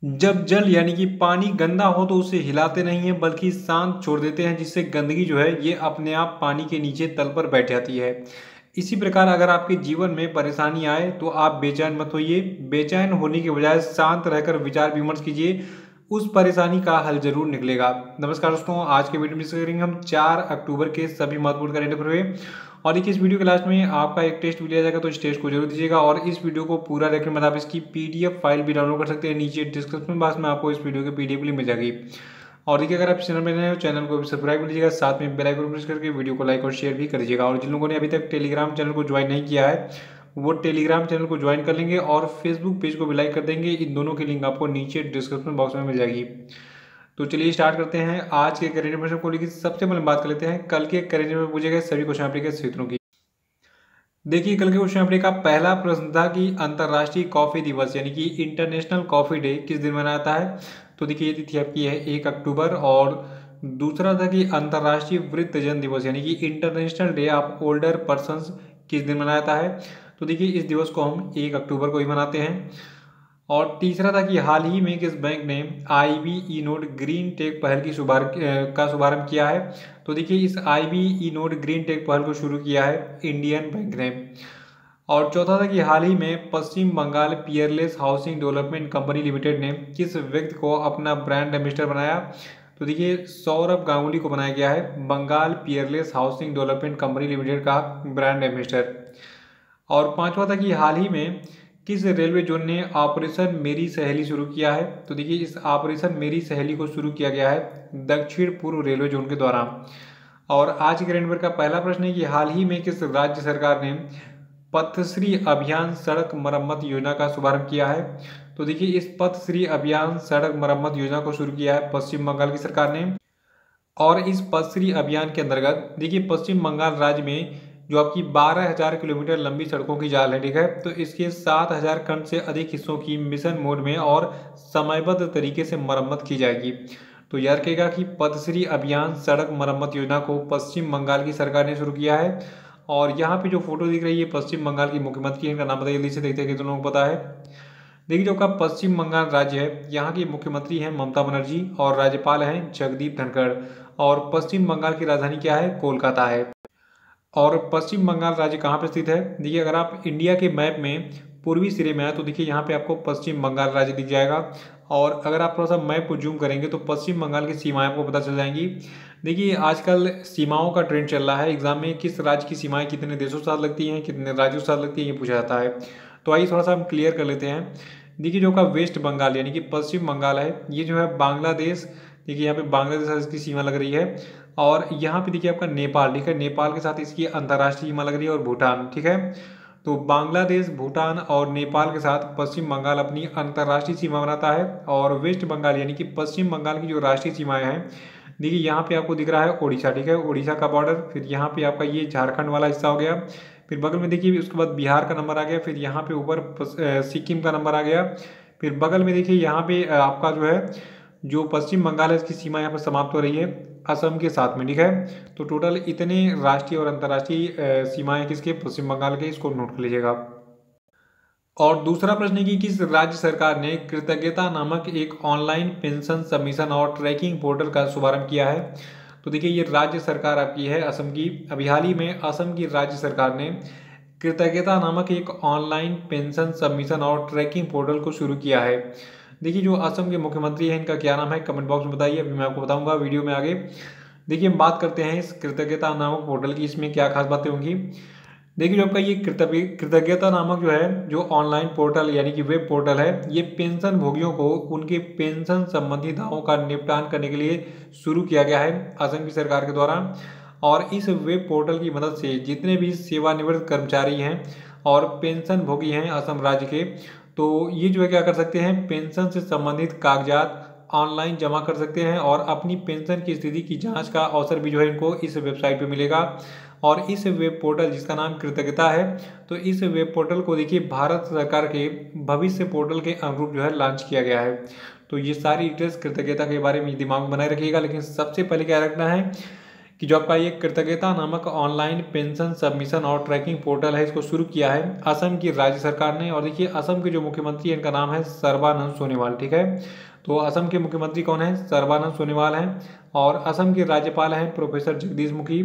जब जल यानी कि पानी गंदा हो तो उसे हिलाते नहीं हैं बल्कि शांत छोड़ देते हैं, जिससे गंदगी जो है ये अपने आप पानी के नीचे तल पर बैठ जाती है। इसी प्रकार अगर आपके जीवन में परेशानी आए तो आप बेचैन मत होइए। बेचैन होने के बजाय शांत रहकर विचार विमर्श कीजिए, उस परेशानी का हल जरूर निकलेगा। नमस्कार दोस्तों, आज के वीडियो में डिस्कस करेंगे हम 4 अक्टूबर के सभी महत्वपूर्ण करंट अफेयर हुए। और देखिए, इस वीडियो के लास्ट में आपका एक टेस्ट भी लिया जाएगा, तो इस टेस्ट को जरूर दीजिएगा। और इस वीडियो को पूरा देखने के बाद आप इसकी पीडीएफ फाइल भी डाउनलोड कर सकते हैं, नीचे डिस्क्रिप्शन बॉक्स में आपको इस वीडियो की पीडीएफ लिंक मिल जाएगी। और देखिए, अगर आप चैनल में नए हो, चैनल को भी सब्सक्राइब कर लीजिएगा, साथ में बेल आइकन प्रेस करके वीडियो को लाइक और शेयर भी कर दीजिएगा। और जिन लोगों ने अभी तक टेलीग्राम चैनल को ज्वाइन नहीं किया है, वो टेलीग्राम चैनल को ज्वाइन कर लेंगे और फेसबुक पेज को भी लाइक कर देंगे। इन दोनों की लिंक आपको नीचे डिस्क्रिप्शन बॉक्स में मिल जाएगी। तो चलिए स्टार्ट करते हैं आज के करेंट अफेयर को लेकर। सबसे पहले बात कर लेते हैं कल के करेंट अफेयर पूछे गए सभी क्वेश्चन पेपर के क्षेत्रों की। देखिए, कल के क्वेश्चन पेपर का पहला प्रश्न था कि अंतर्राष्ट्रीय कॉफी दिवस यानी कि इंटरनेशनल कॉफी डे किस दिन मनाया जाता है। तो देखिए, ये तिथि आपकी है 1 अक्टूबर। और दूसरा था कि अंतर्राष्ट्रीय वृद्धजन दिवस यानी कि international day of older persons किस दिन मनाया जाता है। तो देखिए, इस दिवस को हम 1 अक्टूबर को ही मनाते हैं। और तीसरा था कि हाल ही में किस बैंक ने आईबी ई नोट ग्रीन टेक पहल की शुभारंभ किया है। तो देखिए, इस आईबी ई नोट ग्रीन टेक पहल को शुरू किया है इंडियन बैंक ने। और चौथा था कि हाल ही में Paschim Bangal Peerless housing development company limited ने किस व्यक्ति को अपना ब्रांड एम्बेसडर बनाया। तो देखिए, सौरभ गांगुली को बनाया गया है Bengal Peerless housing development company limited का ब्रांड एम्बेसडर। और पांचवा था कि हाल ही में किस रेलवे जोन ने ऑपरेशन मेरी सहेली शुरू किया है। तो देखिए, इस ऑपरेशन मेरी सहेली को शुरू किया गया है दक्षिण पूर्व रेलवे जोन के द्वारा। और आज के करंट अफेयर का पहला प्रश्न है कि हाल ही में किस राज्य सरकार ने पथश्री अभियान सड़क मरम्मत योजना का शुभारंभ किया है। तो देखिए, इस पथश्री अभियान सड़क मरम्मत योजना को शुरू किया है पश्चिम बंगाल की सरकार ने। और इस पथश्री अभियान के अंतर्गत देखिए, पश्चिम बंगाल राज्य में जो आपकी 12,000 किलोमीटर लंबी सड़कों की जाल है, ठीक है, तो इसके 7,000 खंड से अधिक हिस्सों की मिशन मोड में और समयबद्ध तरीके से मरम्मत की जाएगी। तो याद रखिएगा कि पथश्री अभियान सड़क मरम्मत योजना को पश्चिम बंगाल की सरकार ने शुरू किया है। और यहाँ पे जो फोटो दिख रही है पश्चिम बंगाल की मुख्यमंत्री, इनका नाम बताइए, जल्दी से देखते हैं कि दोनों को पता है। देखिए, जो आपका पश्चिम बंगाल राज्य है, यहाँ की मुख्यमंत्री हैं ममता बनर्जी और राज्यपाल हैं जगदीप धनखड़। और पश्चिम बंगाल की राजधानी क्या है? कोलकाता है। और पश्चिम बंगाल राज्य कहाँ पर स्थित है? देखिए, अगर आप इंडिया के मैप में पूर्वी सिरे में आए तो देखिए, यहाँ पे आपको पश्चिम बंगाल राज्य दिख जाएगा। और अगर आप थोड़ा सा मैप को जूम करेंगे तो पश्चिम बंगाल की सीमाएं आपको पता चल जाएंगी। देखिए, आजकल सीमाओं का ट्रेंड चल रहा है, एग्जाम में किस राज्य की सीमाएं कितने देशों के साथ लगती हैं, कितने राज्यों के साथ लगती हैं, ये पूछा जाता है। तो आइए थोड़ा सा हम क्लियर कर लेते हैं। देखिए, जो का वेस्ट बंगाल यानी कि पश्चिम बंगाल है, ये जो है बांग्लादेश, देखिए यहाँ पे बांग्लादेश की सीमा लग रही है। और यहाँ पे देखिए आपका नेपाल, ठीक है, नेपाल के साथ इसकी अंतर्राष्ट्रीय सीमा लग रही है। और भूटान, ठीक है। तो बांग्लादेश, भूटान और नेपाल के साथ पश्चिम बंगाल अपनी अंतर्राष्ट्रीय सीमा बनाता है। और वेस्ट बंगाल यानी कि पश्चिम बंगाल की जो राष्ट्रीय सीमाएं हैं, देखिए यहाँ पे आपको दिख रहा है ओडिशा, ठीक है, ओडिशा का बॉर्डर। फिर यहाँ पे आपका ये झारखंड वाला हिस्सा हो गया। फिर बगल में देखिए उसके बाद बिहार का नंबर आ गया। फिर यहाँ पे ऊपर सिक्किम का नंबर आ गया। फिर बगल में देखिए यहाँ पे आपका जो है जो पश्चिम बंगाल है, इसकी सीमा यहाँ पर समाप्त हो रही है असम के साथ में, ठीक है। तो टोटल इतने राष्ट्रीय और अंतर्राष्ट्रीय सीमाएं किसके? पश्चिम बंगाल के, इसको नोट कर लीजिएगा। और दूसरा प्रश्न है कि किस राज्य सरकार ने कृतज्ञता नामक एक ऑनलाइन पेंशन सबमिशन और ट्रैकिंग पोर्टल का शुभारंभ किया है। तो देखिए, ये राज्य सरकार आपकी है असम की। अभी हाल ही में असम की राज्य सरकार ने कृतज्ञता नामक एक ऑनलाइन पेंशन सबमिशन और ट्रैकिंग पोर्टल को शुरू किया है। देखिए, जो असम के मुख्यमंत्री हैं, इनका क्या नाम है? कमेंट बॉक्स में बताइए, अभी मैं आपको बताऊंगा वीडियो में आगे। देखिए, हम बात करते हैं इस कृतज्ञता नामक पोर्टल की, इसमें क्या खास बातें होंगी। देखिए, जो आपका ये कृतज्ञता नामक जो है, जो ऑनलाइन पोर्टल यानी कि वेब पोर्टल है, ये पेंशन भोगियों को उनके पेंशन संबंधी दावों का निपटान करने के लिए शुरू किया गया है असम की सरकार के द्वारा। और इस वेब पोर्टल की मदद से जितने भी सेवानिवृत्त कर्मचारी हैं और पेंशन भोगी हैं असम राज्य के, तो ये जो है क्या कर सकते हैं, पेंशन से संबंधित कागजात ऑनलाइन जमा कर सकते हैं और अपनी पेंशन की स्थिति की जांच का अवसर भी जो है इनको इस वेबसाइट पे मिलेगा। और इस वेब पोर्टल जिसका नाम कृतज्ञता है, तो इस वेब पोर्टल को देखिए भारत सरकार के भविष्य पोर्टल के अनुरूप जो है लॉन्च किया गया है। तो ये सारी डिटेल्स कृतज्ञता के बारे में दिमाग में बनाए रखिएगा। लेकिन सबसे पहले क्या रखना है कि जो आपका ये कृतज्ञता नामक ऑनलाइन पेंशन सबमिशन और ट्रैकिंग पोर्टल है, इसको शुरू किया है असम की राज्य सरकार ने। और देखिए असम के जो मुख्यमंत्री हैं इनका नाम है सर्बानंद सोनोवाल। ठीक है, तो असम के मुख्यमंत्री कौन है? सर्बानंद सोनोवाल हैं। और असम के राज्यपाल हैं प्रोफेसर जगदीश मुखी।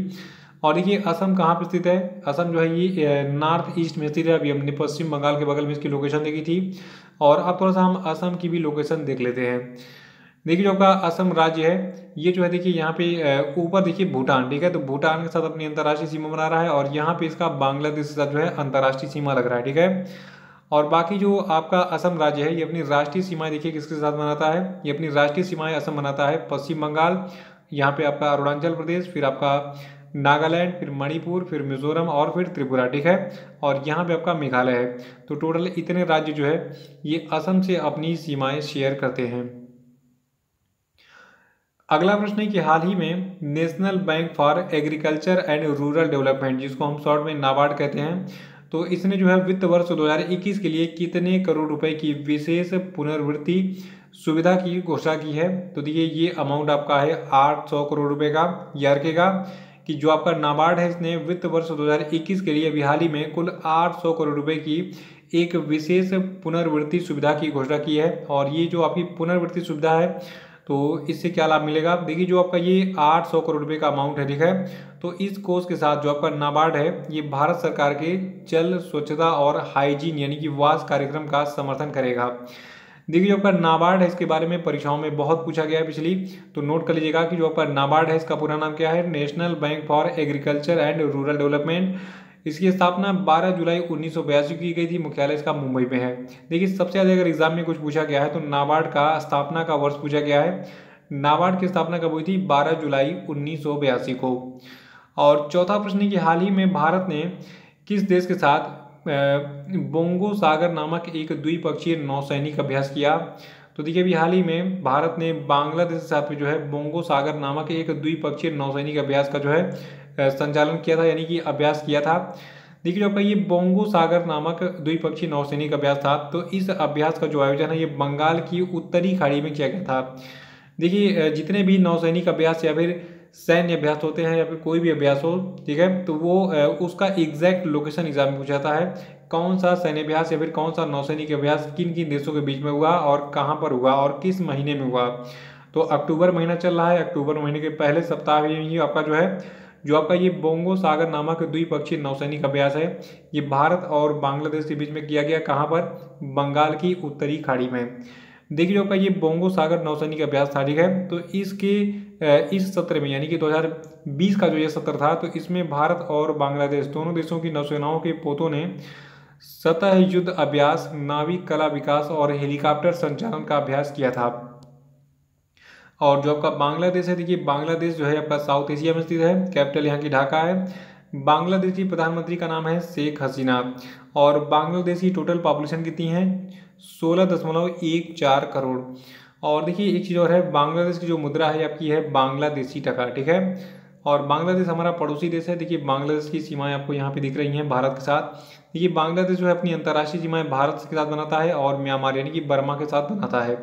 और देखिए असम कहाँ पर स्थित है? असम जो है ये नॉर्थ ईस्ट में स्थित है। अभी हमने पश्चिम बंगाल के बगल में इसकी लोकेशन देखी थी। और अब थोड़ा सा हम असम की भी लोकेशन देख लेते हैं। देखिए जो आपका असम राज्य है ये जो है देखिए यहाँ पे ऊपर देखिए भूटान। ठीक है, तो भूटान के साथ अपनी अंतर्राष्ट्रीय सीमा बना रहा है और यहाँ पे इसका बांग्लादेश के साथ जो है अंतर्राष्ट्रीय सीमा लग रहा है। ठीक है, और बाकी जो आपका असम राज्य है ये अपनी राष्ट्रीय सीमाएं देखिए किसके साथ बनाता है? ये अपनी राष्ट्रीय सीमाएं असम बनाता है पश्चिम बंगाल, यहाँ पे आपका अरुणाचल प्रदेश, फिर आपका नागालैंड, फिर मणिपुर, फिर मिजोरम और फिर त्रिपुरा। ठीक है, और यहाँ पे आपका मेघालय है। तो टोटल इतने राज्य जो है ये असम से अपनी सीमाएं शेयर करते हैं। अगला प्रश्न है कि हाल ही में national bank for agriculture and rural development, जिसको हम शॉर्ट में नाबार्ड कहते हैं, तो इसने जो है वित्त वर्ष 2021 के लिए कितने करोड़ रुपए की विशेष पुनर्वृत्ति सुविधा की घोषणा की है? तो देखिए ये अमाउंट आपका है 800 करोड़ रुपए का। याद रखेगा कि जो आपका नाबार्ड है इसने वित्त वर्ष 2021 के लिए अभी हाल ही में कुल 800 करोड़ रुपए की एक विशेष पुनर्वृत्ति सुविधा की घोषणा की है। और ये जो आपकी पुनर्वृत्ति सुविधा है तो इससे क्या लाभ मिलेगा? देखिए जो आपका ये 800 करोड़ रुपए का अमाउंट है, ठीक है, तो इस कोष के साथ जो आपका नाबार्ड है ये भारत सरकार के जल स्वच्छता और हाइजीन यानी कि वास कार्यक्रम का समर्थन करेगा। देखिए जो आपका नाबार्ड है इसके बारे में परीक्षाओं में बहुत पूछा गया है पिछली, तो नोट कर लीजिएगा कि जो आपका नाबार्ड है इसका पूरा नाम क्या है? National bank for agriculture and rural development. इसकी स्थापना 12 जुलाई 1982 की गई थी। मुख्यालय इसका मुंबई में है। देखिए सबसे ज़्यादा अगर एग्जाम में कुछ पूछा गया है तो नाबार्ड का स्थापना का वर्ष पूछा गया है। नाबार्ड की स्थापना कब हुई थी? 12 जुलाई 1982 को। और चौथा प्रश्न है कि हाल ही में भारत ने किस देश के साथ बोंगो सागर नामक एक द्विपक्षीय नौसैनिक अभ्यास किया? तो देखिए अभी हाल ही में भारत ने बांग्लादेश के साथ में जो है बोंगो सागर नामक एक द्विपक्षीय नौसैनिक अभ्यास का जो है संचालन किया था, यानी कि अभ्यास किया था। देखिए जो आपका ये बोंगो सागर नामक द्विपक्षीय नौसैनिक अभ्यास था, तो इस अभ्यास का जो आयोजन है ये बंगाल की उत्तरी खाड़ी में किया गया था। देखिए जितने भी नौसैनिक अभ्यास या फिर सैन्य अभ्यास होते हैं या फिर कोई भी अभ्यास हो, ठीक है, तो वो उसका एग्जैक्ट लोकेशन एग्जाम में पूछा जाता है। कौन सा सैन्य अभ्यास या फिर कौन सा नौसैनिक अभ्यास किन किन देशों के बीच में हुआ और कहाँ पर हुआ और किस महीने में हुआ? तो अक्टूबर महीना चल रहा है। अक्टूबर महीने के पहले सप्ताह में ही आपका जो आपका ये बोंगो सागर नामक द्विपक्षीय नौसैनिक अभ्यास है ये भारत और बांग्लादेश के बीच में किया गया। कहाँ पर? बंगाल की उत्तरी खाड़ी में। देखिए जो आपका ये बोंगो सागर नौसैनिक अभ्यास था, ठीक है, तो इसके इस सत्र में यानी कि 2020 का जो ये सत्र था तो इसमें भारत और बांग्लादेश दोनों देशों की नौसेनाओं के पोतों ने सतह युद्ध अभ्यास, नाविक कला विकास और हेलीकॉप्टर संचालन का अभ्यास किया था। और जो आपका बांग्लादेश है, देखिए बांग्लादेश जो है आपका साउथ एशिया में स्थित है। कैपिटल यहाँ की ढाका है। बांग्लादेश की प्रधानमंत्री का नाम है शेख हसीना। और बांग्लादेश की टोटल पॉपुलेशन कितनी है? 16.14 करोड़। और देखिए एक चीज़ और है, बांग्लादेश की जो मुद्रा है आपकी है बांग्लादेशी टका, ठीक है। और बांग्लादेश हमारा पड़ोसी देश है। देखिए बांग्लादेश की सीमाएं आपको यहाँ पे दिख रही हैं भारत के साथ। देखिए बांग्लादेश जो है अपनी अंतर्राष्ट्रीय सीमाएं भारत के साथ बनाता है और म्यांमार यानी कि बर्मा के साथ बनाता है।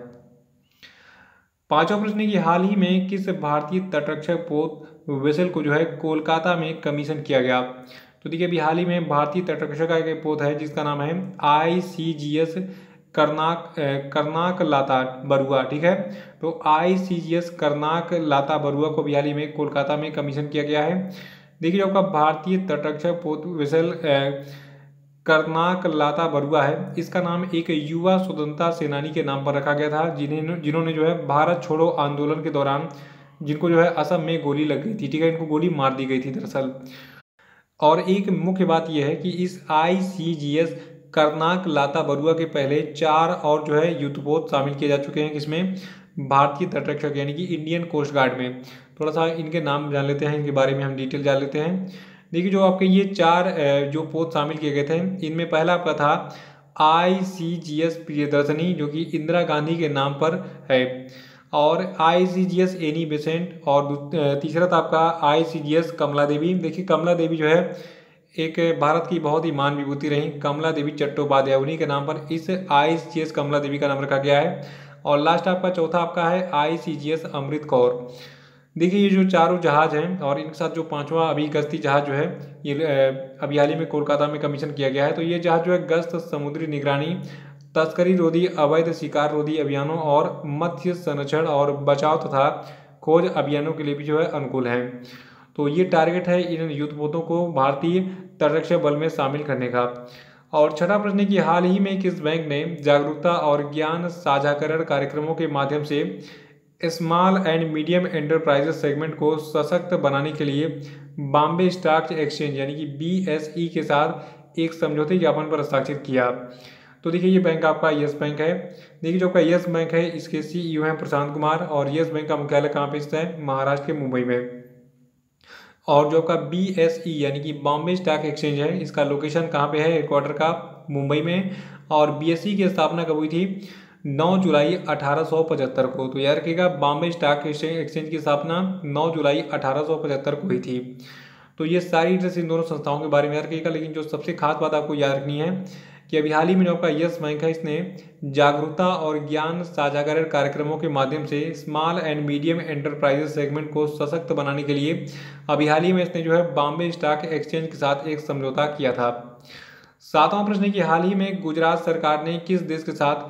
पांचवा प्रश्न है कि हाल ही में किस भारतीय तटरक्षक पोत वेसल को जो है कोलकाता में कमीशन किया गया? तो देखिए अभी हाल ही में भारतीय तटरक्षक का एक पोत है जिसका नाम है ICGS करनाक लाता बरुआ, ठीक है। तो ICGS करनाक लाता बरुआ को भी हाल ही में कोलकाता में कमीशन किया गया है। देखिए आपका भारतीय तटरक्षक पोत वेसल करनाक लाता बरुआ है, इसका नाम एक युवा स्वतंत्रता सेनानी के नाम पर रखा गया था जिन्होंने जो है भारत छोड़ो आंदोलन के दौरान जिनको जो है असम में गोली लग गई थी, ठीक है, इनको गोली मार दी गई थी दरअसल। और एक मुख्य बात यह है कि इस ICGS करनाक लाता बरुआ के पहले 4 और जो है युद्धपोत शामिल किए जा चुके हैं, किसमें? भारतीय तटरक्षक यानी कि इंडियन कोस्ट गार्ड में। थोड़ा सा इनके नाम जान लेते हैं, इनके बारे में हम डिटेल जान लेते हैं। देखिए जो आपके ये 4 जो पोत शामिल किए गए थे इनमें पहला आपका था ICGS प्रियदर्शनी जो कि इंदिरा गांधी के नाम पर है, और ICGS एनी बेसेंट, और तीसरा था आपका ICGS कमला देवी। देखिए कमला देवी जो है एक भारत की बहुत ही महान विभूति रही, कमला देवी चट्टोपाध्याय, उन्हीं के नाम पर इस ICGS कमला देवी का नाम रखा गया है। और लास्ट आपका चौथा आपका है ICGS अमृत कौर। देखिए ये जो चारों जहाज़ हैं और इनके साथ जो पांचवा अभी गश्ती जहाज़ जो है ये अभी हाल ही में कोलकाता में कमीशन किया गया है। तो ये जहाज़ जो है गश्त, समुद्री निगरानी, तस्करी रोधी, अवैध शिकार रोधी अभियानों और मत्स्य संरक्षण और बचाव तथा खोज अभियानों के लिए भी जो है अनुकूल है। तो ये टारगेट है इन युद्धपोतों को भारतीय तटरक्षक बल में शामिल करने का। और छठा प्रश्न है कि हाल ही में किस बैंक ने जागरूकता और ज्ञान साझाकरण कार्यक्रमों के माध्यम से small and medium enterprises segment को सशक्त बनाने के लिए बॉम्बे स्टॉक एक्सचेंज यानी कि BSE के साथ एक समझौते ज्ञापन पर हस्ताक्षर किया। तो देखिए ये बैंक आपका यस बैंक है। देखिए जो आपका यस बैंक है इसके CEO हैं प्रशांत कुमार और यस बैंक का मुख्यालय कहाँ पे स्थित है? महाराष्ट्र के मुंबई में। और जो आपका BSE यानी कि बॉम्बे स्टॉक एक्सचेंज है इसका लोकेशन कहाँ पे है? हेडक्वार्टर का मुंबई में। और BSE की स्थापना कब हुई थी? 9 जुलाई 1875 को। तो याद रखिएगा बॉम्बे स्टॉक एक्सचेंज की स्थापना 9 जुलाई 1875 को हुई थी। तो ये सारी डिटेल्स इन दोनों संस्थाओं के बारे में याद रखिएगा। लेकिन जो सबसे खास बात आपको याद रखनी है कि अभी हाल ही में जो आपका यस बैंक है इसने जागरूकता और ज्ञान साझाकरण कार्यक्रमों के माध्यम से small and medium enterprises segment को सशक्त बनाने के लिए अभी हाल ही में इसने जो है बॉम्बे स्टॉक एक्सचेंज के साथ एक समझौता किया था। सातवां प्रश्न है कि हाल ही में गुजरात सरकार ने किस देश के साथ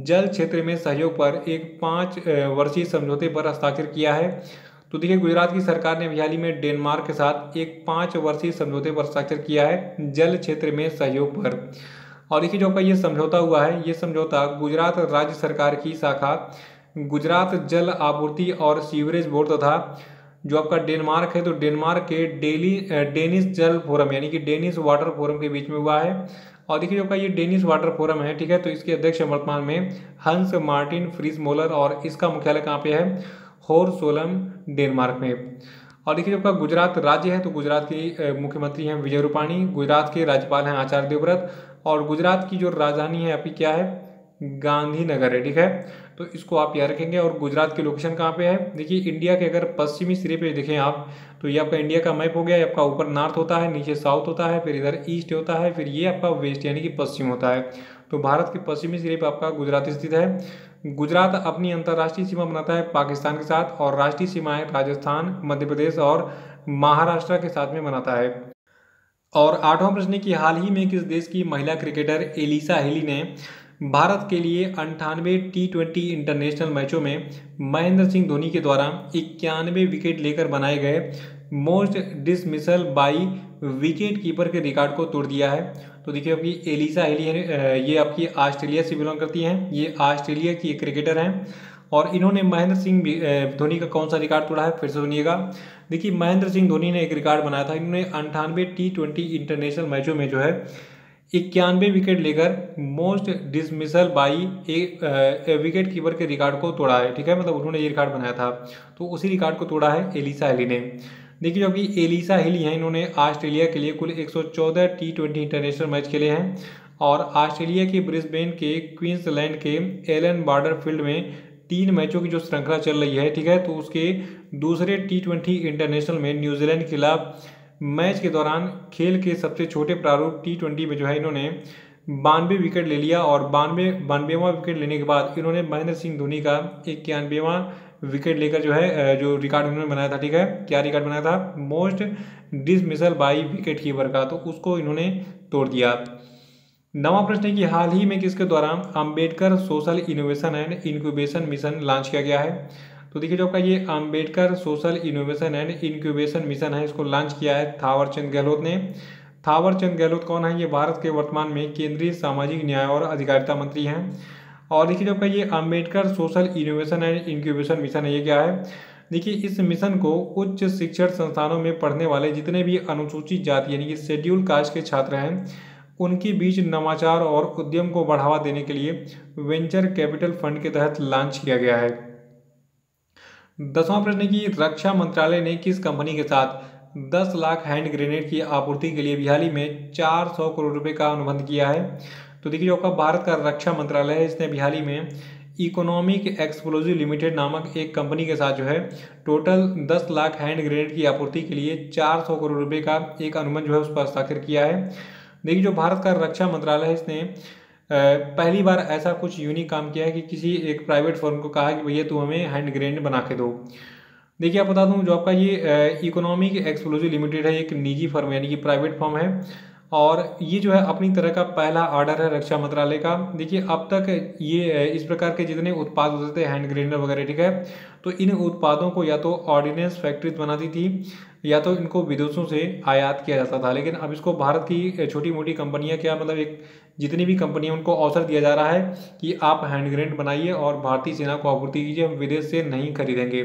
जल क्षेत्र में सहयोग पर एक 5 वर्षीय समझौते पर हस्ताक्षर किया है? तो देखिए गुजरात की सरकार ने हाल ही में डेनमार्क के साथ एक 5 वर्षीय समझौते पर हस्ताक्षर किया है जल क्षेत्र में सहयोग पर। और देखिए जो आपका ये समझौता हुआ है ये समझौता गुजरात राज्य सरकार की शाखा गुजरात जल आपूर्ति और सीवरेज बोर्ड तथा जो आपका डेनमार्क है तो डेनमार्क के डेनिश जल फोरम यानी कि डेनिश वाटर फोरम के बीच में हुआ है। और देखिए जो आपका ये डेनिश वाटर फोरम है ठीक है तो इसके अध्यक्ष वर्तमान में हंस मार्टिन फ्रीस मोलर और इसका मुख्यालय कहाँ पे है? होरसोलम डेनमार्क में। और देखिए जो आपका गुजरात राज्य है तो गुजरात के मुख्यमंत्री हैं विजय रूपाणी, गुजरात के राज्यपाल हैं आचार्य देवव्रत और गुजरात की जो राजधानी है आपकी क्या है? गांधीनगर है ठीक है। तो इसको आप याद रखेंगे। और गुजरात की लोकेशन कहाँ पे है? देखिए इंडिया के अगर पश्चिमी सिरे पे देखें आप तो ये आपका इंडिया का मैप हो गया। ये आपका ऊपर नॉर्थ होता है, नीचे साउथ होता है, फिर इधर ईस्ट होता है, फिर ये आपका वेस्ट यानी कि पश्चिम होता है। तो भारत के पश्चिमी सिरे पे आपका गुजरात स्थित है। गुजरात अपनी अंतर्राष्ट्रीय सीमा बनाता है पाकिस्तान के साथ और राष्ट्रीय सीमाएं राजस्थान, मध्य प्रदेश और महाराष्ट्र के साथ में बनाता है। और आठवां प्रश्न कि हाल ही में किस देश की महिला क्रिकेटर एलिसा हेली ने भारत के लिए 98 T20 इंटरनेशनल मैचों में महेंद्र सिंह धोनी के द्वारा 91 विकेट लेकर बनाए गए most dismissal by wicket keeper के रिकॉर्ड को तोड़ दिया है? तो देखिए आपकी एलिसा हेली है ये आपकी ऑस्ट्रेलिया से बिलोंग करती हैं। ये ऑस्ट्रेलिया की एक क्रिकेटर हैं और इन्होंने महेंद्र सिंह धोनी का कौन सा रिकॉर्ड तोड़ा है? फिर से सुनिएगा। देखिए महेंद्र सिंह धोनी ने एक रिकॉर्ड बनाया था। इन्होंने 98 T20 इंटरनेशनल मैचों में जो है 91 विकेट लेकर most dismissal by wicket keeper के रिकॉर्ड को तोड़ा है ठीक है। मतलब उन्होंने ये रिकॉर्ड बनाया था तो उसी रिकॉर्ड को तोड़ा है एलिसा हेली ने। देखिए जो कि एलिसा हेली हैं इन्होंने ऑस्ट्रेलिया के लिए कुल 114 T20 इंटरनेशनल मैच खेले हैं और ऑस्ट्रेलिया के ब्रिस्बेन के क्वींसलैंड के एलन बॉर्डर फील्ड में 3 मैचों की जो श्रृंखला चल रही है ठीक है। तो उसके दूसरे T20 इंटरनेशनल में न्यूजीलैंड के खिलाफ मैच के दौरान खेल के सबसे छोटे प्रारूप T20 में जो है इन्होंने 92 विकेट ले लिया और 92वां विकेट लेने के बाद इन्होंने महेंद्र सिंह धोनी का 91वां विकेट लेकर जो है जो रिकॉर्ड इन्होंने बनाया था ठीक है। क्या रिकॉर्ड बनाया था? Most dismissal by wicket keeper का, तो उसको इन्होंने तोड़ दिया। 9वां प्रश्न है कि हाल ही में किसके द्वारा Ambedkar social innovation and incubation mission launch किया गया है? तो देखिए जो आपका ये Ambedkar social innovation and incubation mission है इसको लॉन्च किया है थावरचंद गहलोत ने। थावरचंद गहलोत कौन है? ये भारत के वर्तमान में केंद्रीय सामाजिक न्याय और अधिकारिता मंत्री हैं। और देखिए जो आपका ये Ambedkar social innovation and incubation mission है ये क्या है? देखिए इस मिशन को उच्च शिक्षण संस्थानों में पढ़ने वाले जितने भी अनुसूचित जाति यानी कि शेड्यूल कास्ट के छात्र हैं उनके बीच नवाचार और उद्यम को बढ़ावा देने के लिए वेंचर कैपिटल फंड के तहत लॉन्च किया गया है। 10वां प्रश्न की रक्षा मंत्रालय ने किस कंपनी के साथ 10 लाख हैंड ग्रेनेड की आपूर्ति के लिए हाल ही में 400 करोड़ रुपए का अनुबंध किया है? तो देखिए जो आपका भारत का रक्षा मंत्रालय है इसने हाल ही में इकोनॉमिक एक्सप्लोजिव लिमिटेड नामक एक कंपनी के साथ जो है टोटल 10 लाख हैंड ग्रेनेड की आपूर्ति के लिए 400 करोड़ रुपए का एक अनुबंध जो है उस पर हस्ताक्षर किया है। देखिए जो भारत का रक्षा मंत्रालय है इसने पहली बार ऐसा कुछ यूनिक काम किया है कि किसी एक प्राइवेट फर्म को कहा कि भैया तू हमें हैंड ग्रेनेड बना के दो। देखिए आप बता दूं, जो आपका ये इकोनॉमिक एक्सक्लूसिव लिमिटेड है, एक निजी फर्म यानी कि प्राइवेट फर्म है, और ये जो है अपनी तरह का पहला ऑर्डर है रक्षा मंत्रालय का। देखिए अब तक ये इस प्रकार के जितने उत्पाद होते थे हैंड ग्रेनेडर वगैरह, ठीक है, तो इन उत्पादों को या तो ऑर्डिनेंस फैक्ट्रीज बनाती थी या तो इनको विदेशों से आयात किया जाता था। लेकिन अब इसको भारत की छोटी मोटी कंपनियां, क्या मतलब एक जितनी भी कंपनियां, उनको अवसर दिया जा रहा है कि आप हैंड ग्रेनेड बनाइए और भारतीय सेना को आपूर्ति कीजिए, हम विदेश से नहीं खरीदेंगे।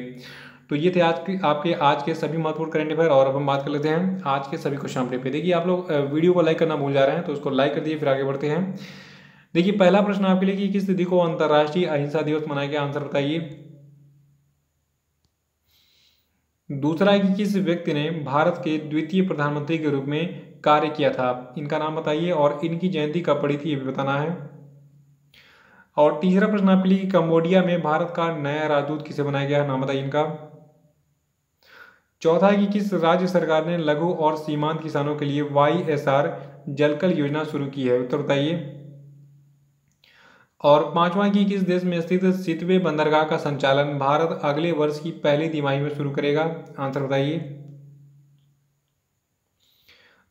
तो ये थे आज की आपके आज के सभी महत्वपूर्ण करंट अफेयर। और अब हम बात कर लेते हैं आज के सभी क्वेश्चन अपडेट पे। देखिए आप लोग वीडियो को लाइक करना भूल जा रहे हैं, तो उसको लाइक कर दीजिए, फिर आगे बढ़ते हैं। देखिए पहला प्रश्न आपके लिए कि किस तिथि को अंतर्राष्ट्रीय अहिंसा दिवस मनाया गया, आंसर बताइए। दूसरा है कि किस व्यक्ति ने भारत के द्वितीय प्रधानमंत्री के रूप में कार्य किया था, इनका नाम बताइए, और इनकी जयंती कब पड़ी थी ये भी बताना है। और तीसरा प्रश्न आपके लिए कि कंबोडिया में भारत का नया राजदूत किसे बनाया गया, नाम बताइए इनका। चौथा है कि किस राज्य सरकार ने लघु और सीमांत किसानों के लिए YSR जलकल योजना शुरू की है, उत्तर बताइए। और पांचवा कि किस देश में स्थित सितवे बंदरगाह का संचालन भारत अगले वर्ष की पहली तिमाही में शुरू करेगा, आंसर बताइए।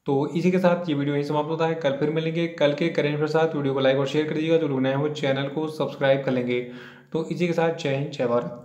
तो इसी के साथ ये वीडियो यहीं समाप्त होता है। कल फिर मिलेंगे कल के करेंट के साथ। वीडियो को लाइक और शेयर कर दीजिएगा, जो लोग नए हैं वो चैनल को सब्सक्राइब कर लेंगे। तो इसी के साथ जय हिंद, जय भारत।